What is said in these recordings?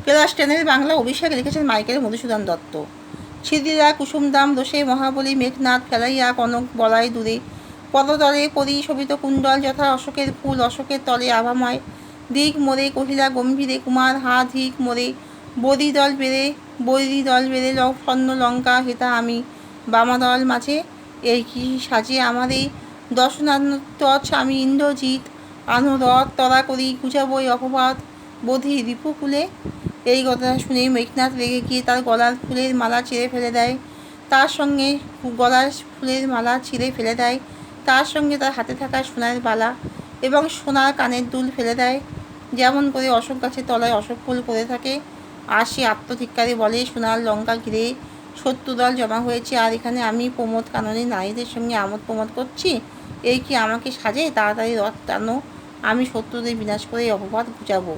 Class 10-এর Bangla অভিষেক লিখেছেন Michael Madhusudan Dutta. ছিদিরা কুসুমদাম দোষে মহাবলী মেঘনাথ ফেলাইয়া কনক বলাই দূরে, পদতলে পরি শোভিত কুণ্ডল যথা অশোকের ফুল, অশোকের তলে আভাময় দিক মোরে কহিলা গম্ভীরে কুমার হা ধিক মোরে, বৈরী দল বেড়ে স্বর্ণ লঙ্কা হেতা আমি, বামাদল মাঝে এই কি সাজে আমার এই দর্শনাত্মচ আমি ইন্দ্রজিৎ, আনো রথ তরা করি কুচাবই অপবাদ বোধি রিপুকুলে। এই কথা শুনে মেঘনাথ রেগে গিয়ে তার গলার ফুলের মালা ছিঁড়ে ফেলে দেয়, তার সঙ্গে তার সঙ্গে তার হাতে থাকা সোনার বালা এবং সোনার কানের দুল ফেলে দেয়, যেমন করে অশোক গাছের তলায় অশোক ফুল পড়ে থাকে। আর সে আত্মধিক্কারে বলে, সোনার লঙ্কা ঘিরে শত্রুদল জমা হয়েছে, আর এখানে আমি প্রমোদ কাননে নারীদের সঙ্গে আমোদ প্রমোদ করছি। এই কি আমাকে সাজে? তাড়াতাড়ি রথ টানো, আমি শত্রুদের বিনাশ করে অপবাদ ঘুচাবো।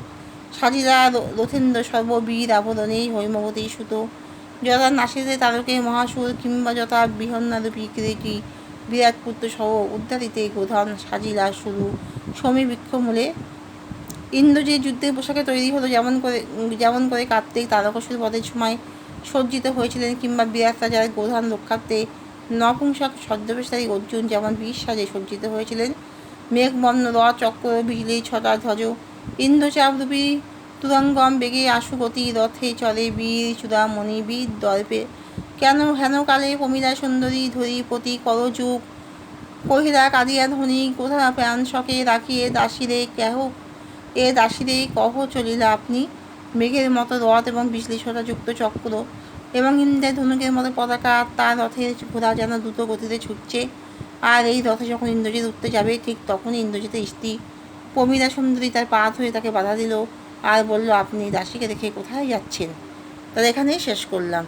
সাজিরা রথেন্দ্র সর্ববীর আবরণেই হৈমবতী সুত, যথা নাসিরে তারকে মহাসুর, কিংবা যথা বৃহন্নারূপী কিরীটি বিরাট পুত্র সহ উদ্ধারিতে গোধন সাজিলা শুরু সমীবৃক্ষ মূলে। ইন্দ্র যে যুদ্ধের পোশাকে তৈরি হলো, যেমন করে কার্তিক তারকাসুর বধের সময় সজ্জিত হয়েছিলেন, কিংবা বিরাট রাজার গোধন রক্ষার্থে নপুংসক ছদ্মবেশধারী অর্জুন যেমন বীর সাজে সজ্জিত হয়েছিলেন। মেঘবর্ণ রথ চক্র বিজলি ছটা ধ্বজ, ইন্দ্রচাপরূপী তুরঙ্গম বেগে আশুগতি, রথে চলে বীর চূড়ামণি বীর দর্পে। কেন হেনকালে প্রমীলা সুন্দরী ধরি পতি করযুগ, কহিলা কাঁদিয়া ধ্বনি কোথা প্রাণ শকে রাখিয়ে দাসীরে কহ চলিলা আপনি। মেঘের মতো রথ এবং বিজলি ছটাযুক্ত চক্র এবং ইন্দ্রের ধনুকের মতো পতাকা, তার রথের ঘোড়া যেন দ্রুত গতিতে ছুটছে। আর এই রথে যখন ইন্দ্রজিৎ উঠতে যাবে, ঠিক তখনই ইন্দ্রজিতের স্ত্রী প্রমীলা সুন্দরী তার পা ধরে তাকে বাধা দিল আর বলল, আপনি দাসীকে দেখে কোথায় যাচ্ছেন? তাহলে এখানেই শেষ করলাম।